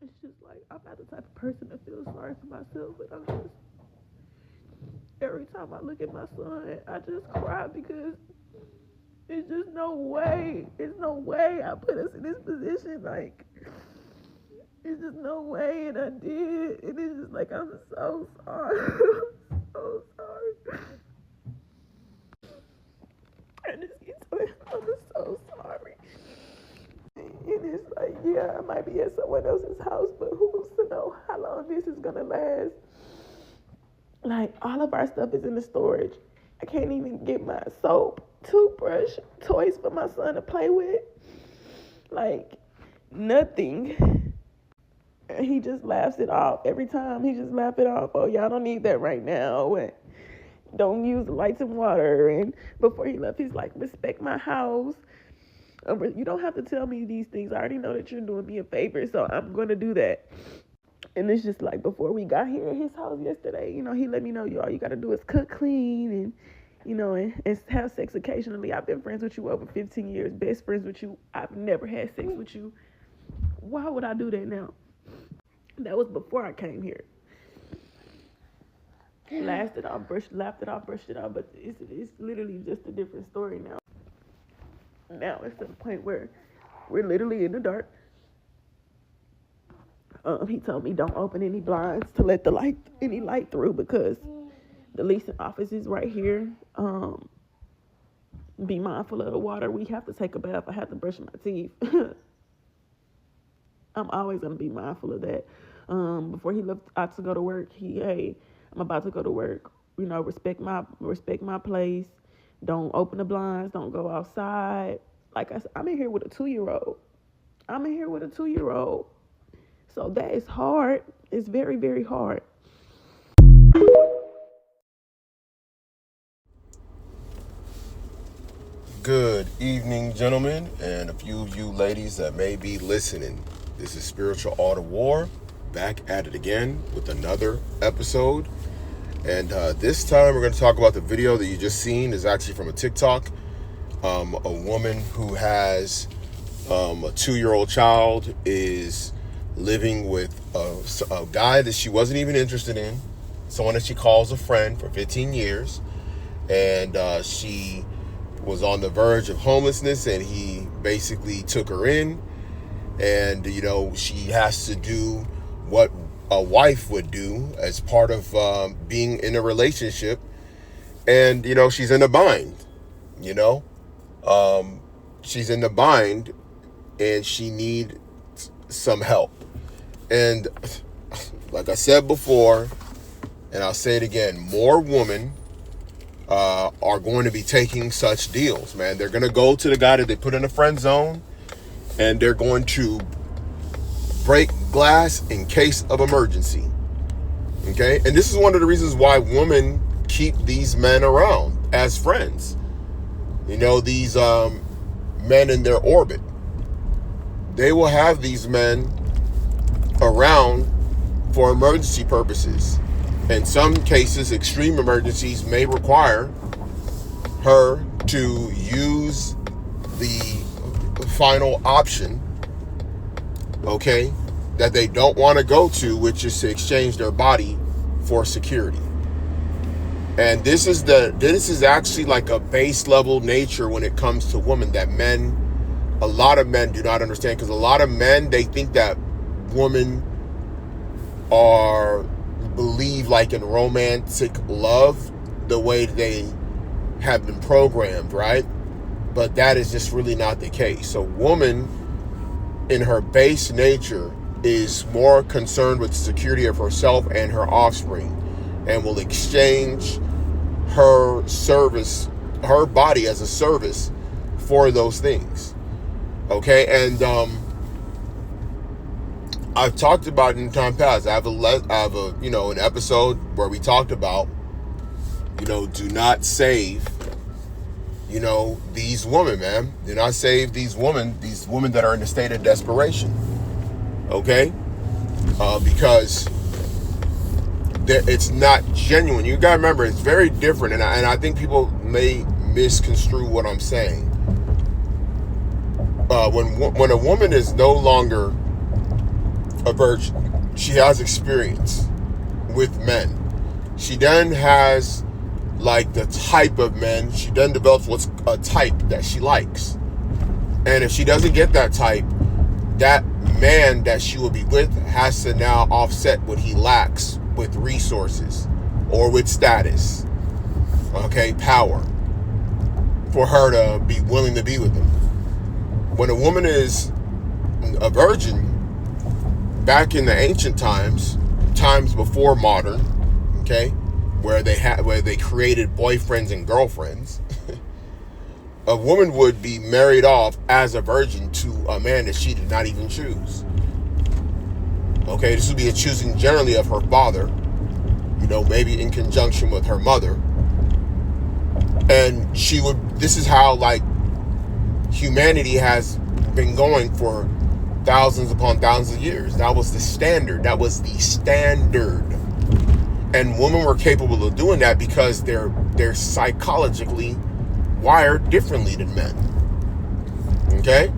It's just like, I'm not the type of person that feels sorry for myself, but I'm just, every time I look at my son, I just cry because it's just no way. It's no way I put us in this position. Like, it's just no way, and I did. And it's just like, I'm so sorry. I'm so sorry. I just keep telling him, I'm so sorry. And it's like, yeah, I might be at someone else's house, but who's to know how long this is gonna last? Like, all of our stuff is in the storage. I can't even get my soap, toothbrush, toys for my son to play with. Like, nothing. And he just laughs it off. Every time he just laughs it off. Oh, y'all don't need that right now. And don't use lights and water. And before he left, he's like, respect my house. You don't have to tell me these things. I already know that you're doing me a favor, so I'm going to do that. And it's just like, before we got here at his house yesterday, he let me know, all you got to do is cook clean and, and have sex occasionally. I've been friends with you over 15 years, best friends with you. I've never had sex with you. Why would I do that now? That was before I came here. Laughed it off, brushed it off, but it's literally just a different story now. Now it's to the point where we're literally in the dark. He told me don't open any blinds to let any light through because the leasing office is right here. Be mindful of the water. We have to take a bath. I have to brush my teeth. I'm always gonna be mindful of that. Before he left out to go to work, hey, I'm about to go to work. Respect my place. Don't open the blinds. Don't go outside. Like I said, I'm in here with a 2-year-old. So that is hard. It's very, very hard. Good evening, gentlemen, and a few of you ladies that may be listening. This is Spiritual Art of War, back at it again with another episode. And this time we're going to talk about the video that you just seen is actually from a TikTok. A woman who has a 2-year-old child is living with a guy that she wasn't even interested in, someone that she calls a friend for 15 years. And she was on the verge of homelessness, and he basically took her in. And, she has to do what a wife would do as part of being in a relationship. And, she's in a bind, she's in the bind and she needs some help. And like I said before, and I'll say it again, more women are going to be taking such deals, man. They're going to go to the guy that they put in a friend zone, and they're going to break glass in case of emergency. Okay? And this is one of the reasons why women keep these men around as friends. These men in their orbit. They will have these men around for emergency purposes. In some cases, extreme emergencies may require her to use the final option, okay, that they don't want to go to, which is to exchange their body for security. And this is actually like a base level nature when it comes to women that a lot of men do not understand, because a lot of men, they think that women believe like in romantic love the way they have been programmed, right? But that is just really not the case. A woman in her base nature is more concerned with the security of herself and her offspring, and will exchange her service, her body as a service for those things. Okay, and I've talked about it in time past. I have an episode where we talked about, do not save, these women, man. Do not save these women that are in a state of desperation. Okay, because it's not genuine. You gotta remember, it's very different, and I think people may misconstrue what I'm saying. When a woman is no longer a virgin. She has experience with men. She then has like the type of men. She then develops what's a type that she likes. And if she doesn't get that type, that man that she will be with has to now offset what he lacks with resources or with status, okay, power, for her to be willing to be with him. When a woman is a virgin, back in the ancient times before modern, okay, where they created boyfriends and girlfriends, a woman would be married off as a virgin to a man that she did not even choose. Okay, this would be a choosing generally of her father, maybe in conjunction with her mother. And this is how like humanity has been going for thousands upon thousands of years. That was the standard. And women were capable of doing that because they're psychologically wired differently than men. Okay?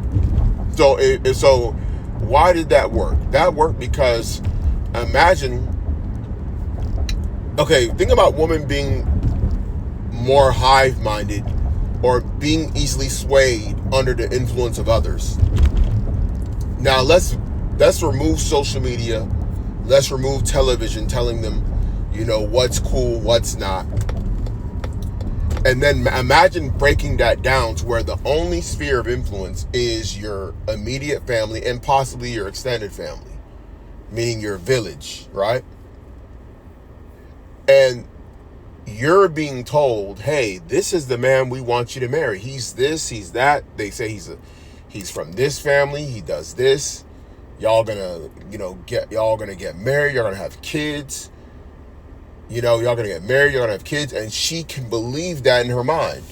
So why did that work? That worked because think about women being more hive-minded or being easily swayed under the influence of others. Now let's remove social media. Let's remove television telling them, what's cool, what's not. And then imagine breaking that down to where the only sphere of influence is your immediate family and possibly your extended family, meaning your village, right? And you're being told, hey, this is the man we want you to marry. He's this, he's that. They say he's from this family, he does this. Y'all gonna get married, you're gonna have kids. Y'all gonna get married, you're gonna have kids, and she can believe that in her mind.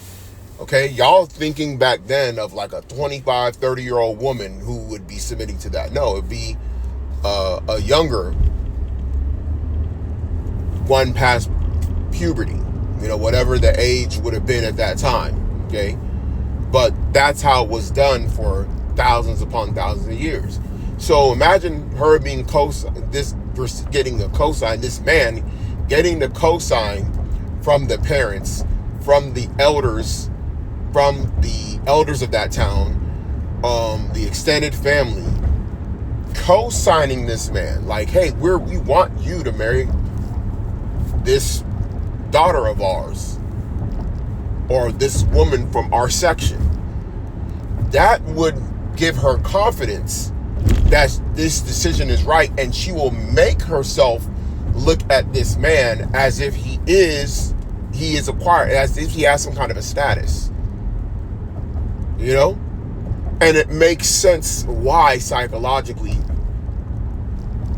Okay, y'all thinking back then of like a 25, 30-year-old woman who would be submitting to that. No, it'd be a younger one past puberty, whatever the age would have been at that time. Okay, but that's how it was done for thousands upon thousands of years. So imagine her being getting a cosign, this man getting the cosign from the parents, from the elders of that town, the extended family, co-signing this man, like, hey, we want you to marry this daughter of ours, or this woman from our section. That would give her confidence that this decision is right, and she will make herself look at this man as if he is acquired, as if he has some kind of a status, and it makes sense why psychologically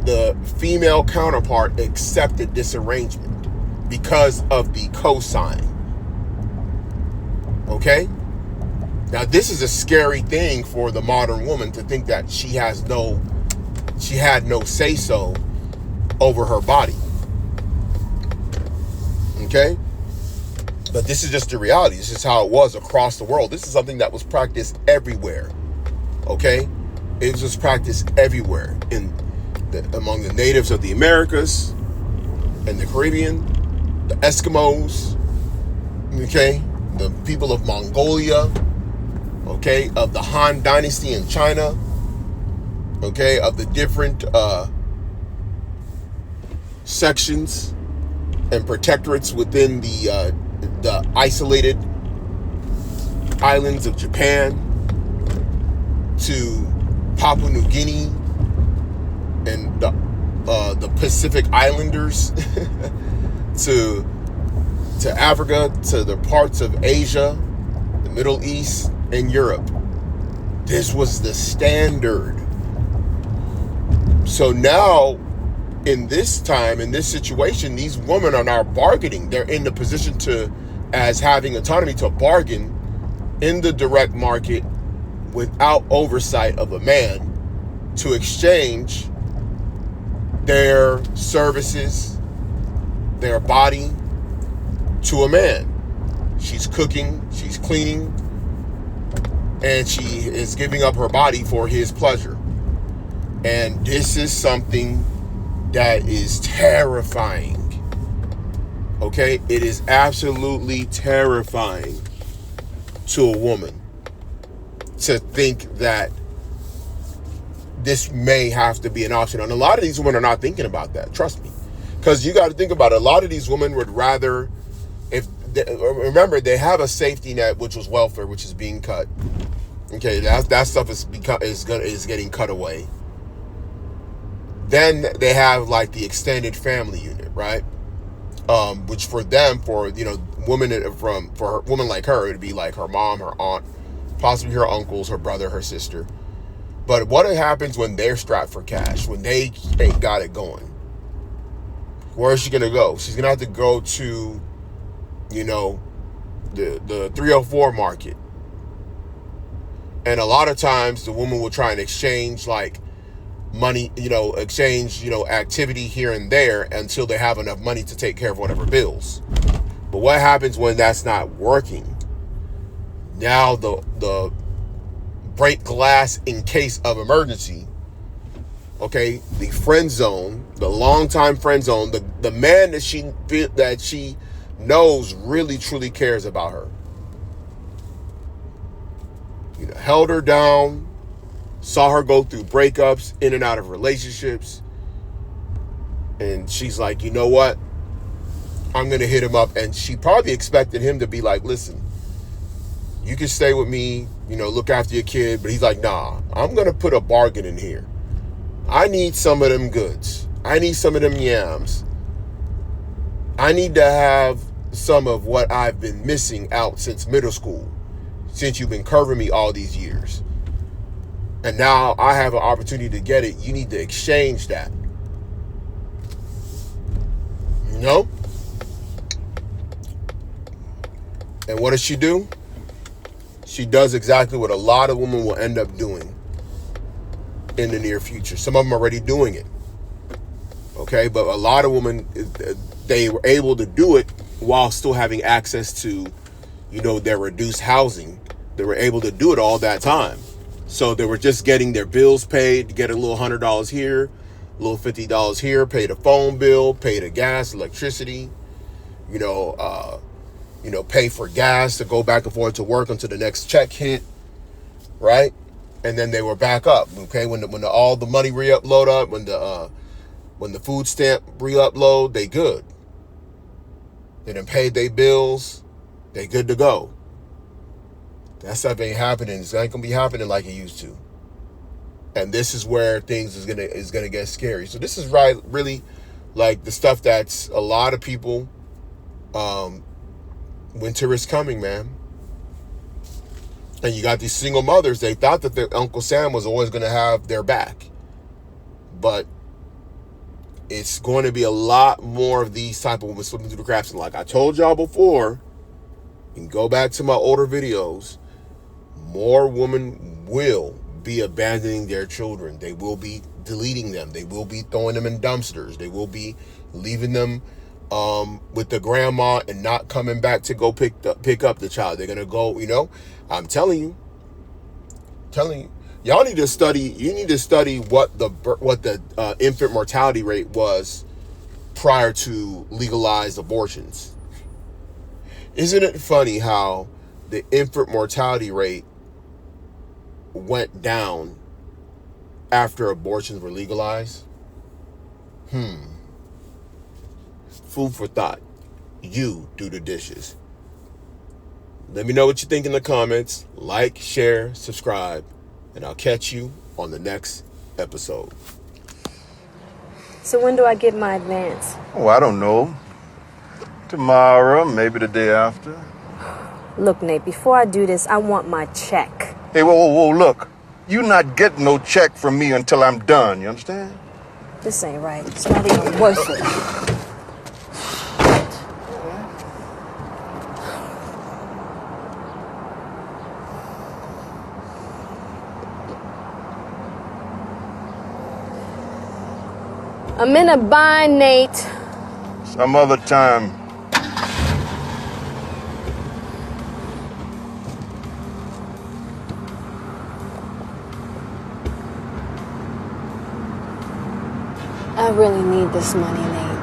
the female counterpart accepted this arrangement, because of the cosign. Okay, now this is a scary thing for the modern woman, to think that she had no say so over her body. Okay? But this is just the reality. This is how it was across the world. This is something that was practiced everywhere. Okay? It was practiced everywhere among the natives of the Americas and the Caribbean, the Eskimos, okay, the people of Mongolia, okay, of the Han Dynasty in China, okay, of the different sections and protectorates within the isolated islands of Japan, to Papua New Guinea and the Pacific Islanders, to Africa, to the parts of Asia, the Middle East, and Europe. This was the standard. So now, in this time, in this situation, these women are now bargaining. They're in the position as having autonomy to bargain in the direct market without oversight of a man, to exchange their services, their body, to a man. She's cooking, she's cleaning, and she is giving up her body for his pleasure. And this is something that is terrifying. Okay? It is absolutely terrifying to a woman to think that this may have to be an option. And a lot of these women are not thinking about that. Trust me. Because you got to think about it. A lot of these women would rather, remember, they have a safety net, which was welfare, which is being cut. Okay, that stuff is getting cut away. Then they have like the extended family unit, right? Which for them, for women like her, it'd be like her mom, her aunt, possibly her uncles, her brother, her sister. But what happens when they're strapped for cash, when they ain't got it going? Where is she gonna go? She's gonna have to go to, the 304 market. And a lot of times the woman will try and exchange like money, exchange, activity here and there until they have enough money to take care of whatever bills. But what happens when that's not working? Now the break glass in case of emergency. Okay, the friend zone, the longtime friend zone, the man that she knows really truly cares about her. Held her down, saw her go through breakups, in and out of relationships. And she's like, you know what? I'm going to hit him up. And she probably expected him to be like, listen, you can stay with me, look after your kid. But he's like, nah, I'm going to put a bargain in here. I need some of them goods. I need some of them yams. I need to have some of what I've been missing out since middle school, since you've been curving me all these years. And now I have an opportunity to get it. You need to exchange that. And what does she do? She does exactly what a lot of women will end up doing in the near future. Some of them are already doing it. Okay, but a lot of women, they were able to do it while still having access to, their reduced housing. They were able to do it all that time. So they were just getting their bills paid, get a little $100 here, a little $50 here, pay the phone bill, pay the gas, electricity, pay for gas to go back and forth to work until the next check hit, right? And then they were back up. Okay, when all the money re-upload up, when the food stamp re-upload, they good. They done paid their bills, they good to go. That stuff ain't happening. It's not gonna be happening like it used to. And this is where things is gonna get scary. So this is really like the stuff that's a lot of people. Winter is coming, man. And you got these single mothers. They thought that their Uncle Sam was always gonna have their back, but it's going to be a lot more of these type of women slipping through the cracks. And like I told y'all before, you can go back to my older videos. More women will be abandoning their children. They will be deleting them. They will be throwing them in dumpsters. They will be leaving them with the grandma and not coming back to go pick up the child. They're gonna go. I'm telling you. Y'all need to study. You need to study what the infant mortality rate was prior to legalized abortions. Isn't it funny how the infant mortality rate went down after abortions were legalized? Food for thought. You do the dishes. Let me know what you think in the comments. Like, share, subscribe, and I'll catch you on the next episode. So when do I get my advance? Oh, I don't know. Tomorrow, maybe the day after. Look, Nate, before I do this, I want my check. Hey, whoa, look. You not getting no check from me until I'm done, you understand? This ain't right. It's not even worth it. I'm in a bind, Nate. Some other time. I really need this money, Nate.